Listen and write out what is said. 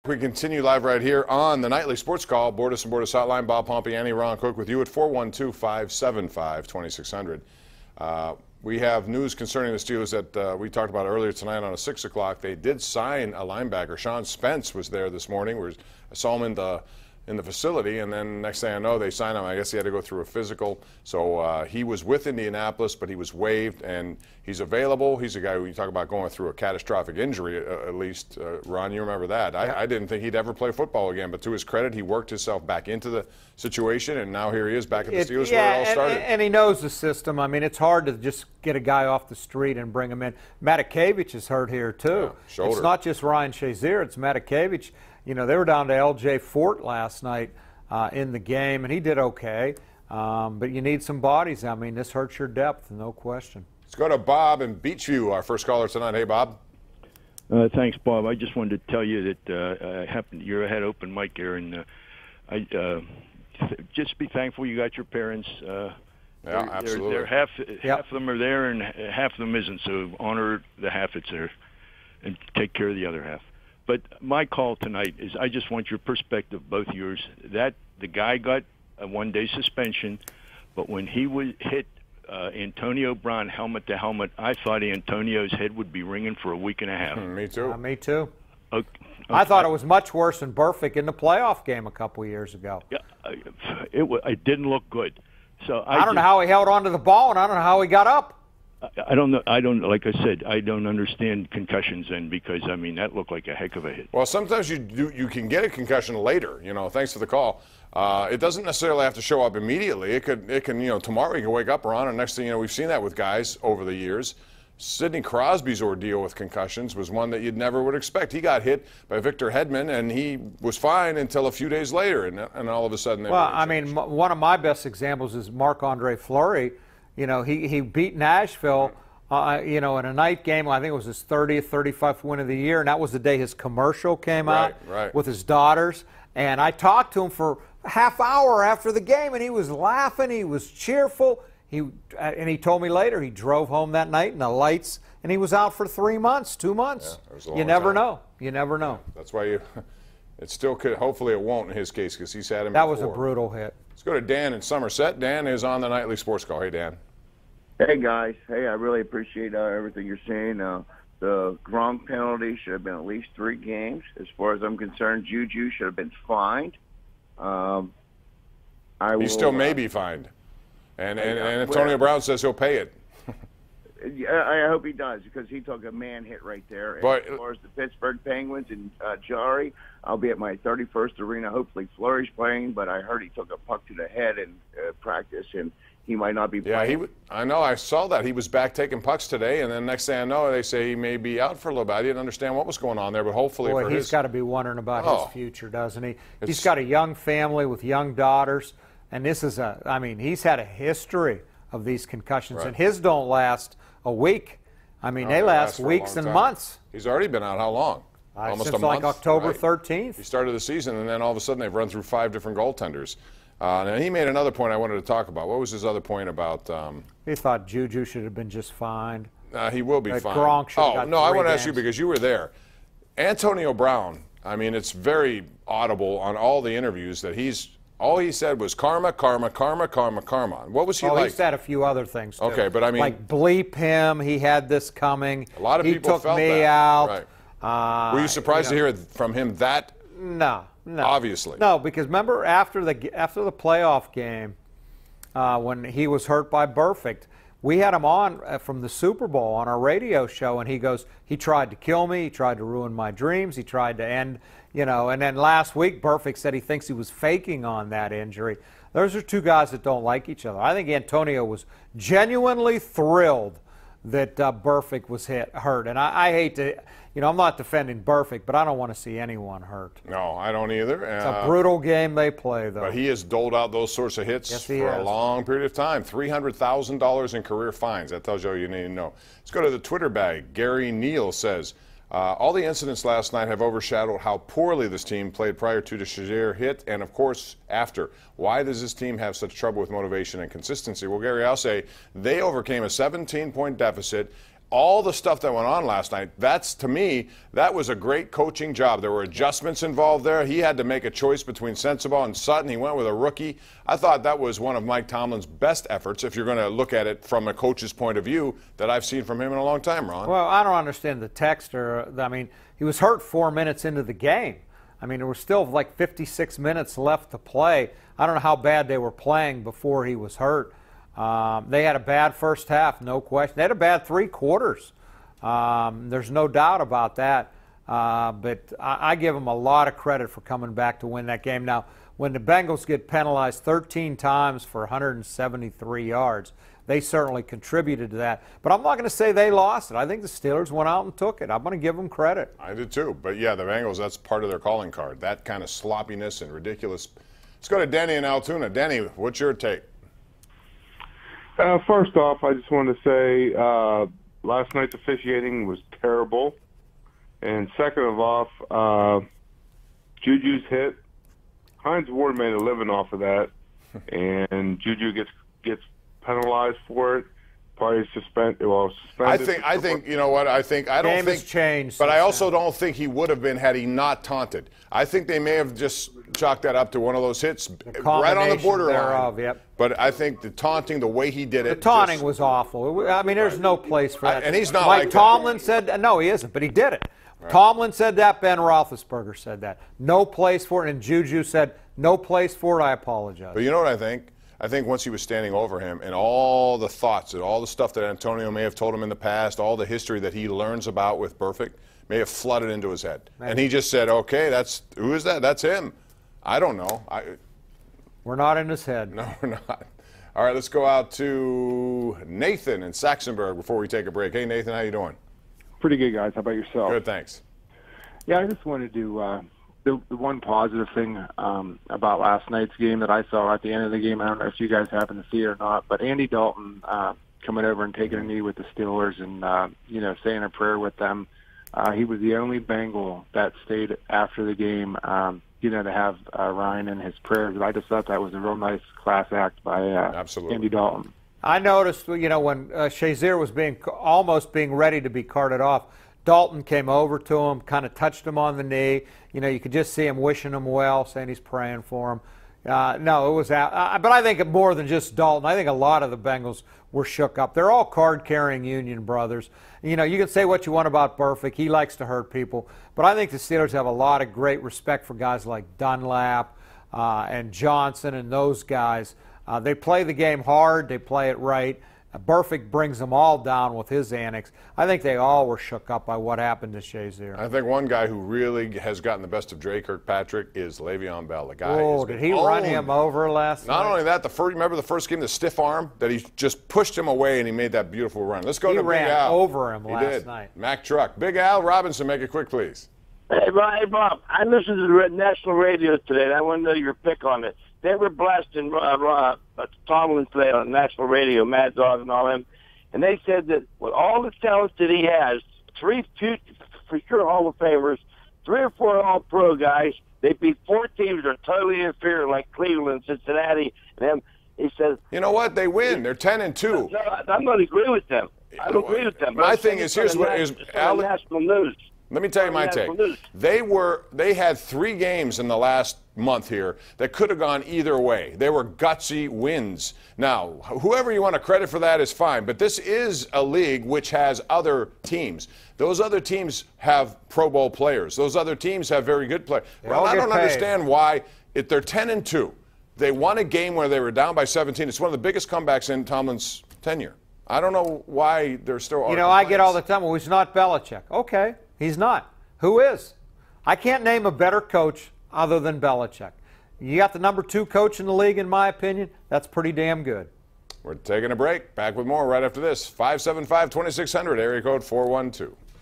We continue live right here on the Nightly Sports Call. Bordas and Bordas Hotline. Bob Pompeani, Ron Cook with you at 412-575-2600. We have news concerning the Steelers that we talked about earlier tonight on a 6 o'clock. They did sign a linebacker. Sean Spence was there this morning. I saw him in the facility, and then next thing I know, they signed him. I guess he had to go through a physical. So he was with Indianapolis, but he was waived, and he's available. He's a guy who you talk about going through a catastrophic injury, at least. Ron, you remember that. I didn't think he'd ever play football again, but to his credit, he worked himself back into the situation, and now here he is back at the Steelers where it all started. And he knows the system. I mean, it's hard to just get a guy off the street and bring him in. Matakevich is hurt here, too. Yeah, it's not just Ryan Shazier, it's Matakevich. You know, they were down to L.J. Fort last night in the game, and he did okay. But you need some bodies. I mean, this hurts your depth, no question. Let's go to Bob in Beachview, our first caller tonight. Hey, Bob. Thanks, Bob. I just wanted to tell you that you're ahead open mic here, and just be thankful you got your parents. Yeah, absolutely. They're half of them are there, and half of them isn't. So honor the half that's there, and take care of the other half. But my call tonight is I just want your perspective, both yours. That the guy got a one-day suspension, but when he was hit Antonio Brown helmet to helmet, I thought Antonio's head would be ringing for a week and a half. Me too. Me too. Okay. I thought it was much worse than Burfict in the playoff game a couple of years ago. Yeah, it didn't look good. So I don't know how he held onto the ball, and I don't know how he got up. I don't know. Like I said, I don't understand concussions then, because I mean that looked like a heck of a hit. Well, sometimes you can get a concussion later. You know, thanks for the call. It doesn't necessarily have to show up immediately. It can tomorrow you can wake up, Ron, and next thing you know, we've seen that with guys over the years. Sidney Crosby's ordeal with concussions was one that you'd never would expect. He got hit by Victor Hedman, and he was fine until a few days later, and all of a sudden they Well, I mean, one of my best examples is Marc-Andre Fleury. You know, he beat Nashville, in a night game. I think it was his 30th, 35th win of the year, and that was the day his commercial came out with his daughters. And I talked to him for a half hour after the game, and he was laughing. He was cheerful. And he told me later he drove home that night in the lights, and he was out for 3 months, 2 months. Yeah, you never know. You never know. Yeah, that's why it still could. Hopefully it won't in his case, because he's had him That before. was a brutal hit. Let's go to Dan in Somerset. Dan is on the Nightly Sports Call. Hey, Dan. Hey, guys. Hey, I really appreciate everything you're saying. The Gronk penalty should have been at least 3 games. As far as I'm concerned, Juju should have been fined. He still may be fined. And Antonio Brown says he'll pay it. I hope he does, because he took a man hit right there. And but, as far as the Pittsburgh Penguins and Jari, I'll be at my 31st arena. Hopefully Fleury's playing, but I heard he took a puck to the head in practice, and he might not be playing. Yeah, I know. I saw that. He was back taking pucks today, and then next thing I know, they say he may be out for a little bit. I didn't understand what was going on there, but hopefully Boy, he's got to be wondering about his future, doesn't he? He's got a young family with young daughters, and this is he's had a history of these concussions, and his don't last a week. I mean, they last weeks and months. He's already been out how long? Almost since a month, like October 13th. He started the season, and then all of a sudden they've run through 5 different goaltenders. And he made another point I wanted to talk about. What was his other point about? He thought Juju should have been just fined. He will be fined. Gronk should have got 3 I want to games. ask you, because you were there. Antonio Brown, I mean, it's very audible on all the interviews that all he said was karma, karma, karma, karma, karma. What was he like? He said a few other things, too. Okay, but I mean, like bleep him, he had this coming. A lot of people felt that. He took me out. Right. Were you surprised to hear from him that? No. Obviously. No, because remember after the playoff game, when he was hurt by Burfict, we had him on from the Super Bowl on our radio show, and he goes, he tried to kill me, he tried to ruin my dreams, he tried to end, and then last week Burfict said he thinks he was faking on that injury. Those are 2 guys that don't like each other. I think Antonio was genuinely thrilled that Burfict was hurt, and I hate to, I'm not defending Burfict, but I don't want to see anyone hurt. No, I don't either. It's a brutal game they play, though. But he has doled out those sorts of hits for a long period of time. $300,000 in career fines. That tells you all you need to know. Let's go to the Twitter bag. Gary Neal says, all the incidents last night have overshadowed how poorly this team played prior to the Shazier hit and, of course, after. Why does this team have such trouble with motivation and consistency? Well, Gary, I'll say they overcame a 17-point deficit all the stuff that went on last night, that's, to me, that was a great coaching job. There were adjustments involved there. He had to make a choice between Sensabaugh and Sutton. He went with a rookie. I thought that was one of Mike Tomlin's best efforts, if you're going to look at it from a coach's point of view, that I've seen from him in a long time, Ron. Well, I don't understand the text. I mean, he was hurt 4 minutes into the game. I mean, there was still like 56 minutes left to play. I don't know how bad they were playing before he was hurt. They had a bad first half, no question. They had a bad 3 quarters. There's no doubt about that. But I give them a lot of credit for coming back to win that game. Now, when the Bengals get penalized 13 times for 173 yards, they certainly contributed to that. But I'm not going to say they lost it. I think the Steelers went out and took it. I'm going to give them credit. I did too. But, yeah, the Bengals, that's part of their calling card, that kind of sloppiness and ridiculous. Let's go to Denny in Altoona. Denny, what's your take? First off, I just want to say last night's officiating was terrible. And second of all, Juju's hit. Hines Ward made a living off of that. And Juju gets penalized for it. Probably suspended. I think you know what? I don't Game think has changed. But I also don't think he would have been had he not taunted. I think they may have just chalked that up to one of those hits right on the borderline. Thereof, yep. But I think the taunting, the way he did it, the taunting was awful. I mean, there's no place for that. And he's not Mike like Tomlin said no, he isn't, but he did it. Right. Tomlin said that. Ben Roethlisberger said that. No place for it. And Juju said no place for it. I apologize. But you know what I think? I think once he was standing over him and all the thoughts and all the stuff that Antonio may have told him in the past, all the history that he learns about with Perfect may have flooded into his head. Maybe. And he just said, okay, who is that? That's him. I don't know. We're not in his head. No, we're not. All right, let's go out to Nathan in Saxonburg before we take a break. Hey, Nathan, how you doing? Pretty good, guys. How about yourself? Good, thanks. Yeah, I just wanted to the one positive thing about last night's game that I saw at the end of the game, I don't know if you guys happen to see it or not, but Andy Dalton coming over and taking a knee with the Steelers and, saying a prayer with them. He was the only Bengal that stayed after the game, to have Ryan in his prayers. I just thought that was a real nice class act by Andy Dalton. I noticed, when Shazier was almost being ready to be carted off, Dalton came over to him, kind of touched him on the knee. You could just see him wishing him well, saying he's praying for him. No, it was out. But I think more than just Dalton. I think a lot of the Bengals were shook up. They're all card-carrying Union brothers. You can say what you want about Burfict. He likes to hurt people. But I think the Steelers have a lot of great respect for guys like Dunlap and Johnson and those guys. They play the game hard. They play it right. Burfict brings them all down with his antics. I think they all were shook up by what happened to Shazier. I think one guy who really has gotten the best of Dre Kirkpatrick is Le'Veon Bell. The guy. Oh, did he run him over last night? Not only that, remember the first game, the stiff arm, that he just pushed him away and he made that beautiful run. Let's go to Big Al. He ran over him last night. night. Mack Truck. Big Al Robinson, make it quick, please. Hey, Bob, I listened to the national radio today, and I want to know your pick on it. They were blasting Tomlin today on national radio, Mad Dog and all them, and they said that with all the talent that he has, 3 for sure Hall of Famers, 3 or 4 All-Pro guys, they beat 4 teams that are totally inferior, like Cleveland, Cincinnati, and them. He says, you know what? They win. They're 10-2. No, I'm going to agree with them. I don't agree with them. My thing is, here's what is national news. Let me tell you my take. They had 3 games in the last month here that could have gone either way. They were gutsy wins. Now, whoever you want to credit for that is fine, but this is a league which has other teams. Those other teams have Pro Bowl players. Those other teams have very good players. Well, I don't understand why they're 10-2. They won a game where they were down by 17. It's one of the biggest comebacks in Tomlin's tenure. I don't know why they're still. I get all the time, well, he's not Belichick. Okay. He's not. Who is? I can't name a better coach other than Belichick. You got the number 2 coach in the league, in my opinion. That's pretty damn good. We're taking a break. Back with more right after this. 575-2600, area code 412.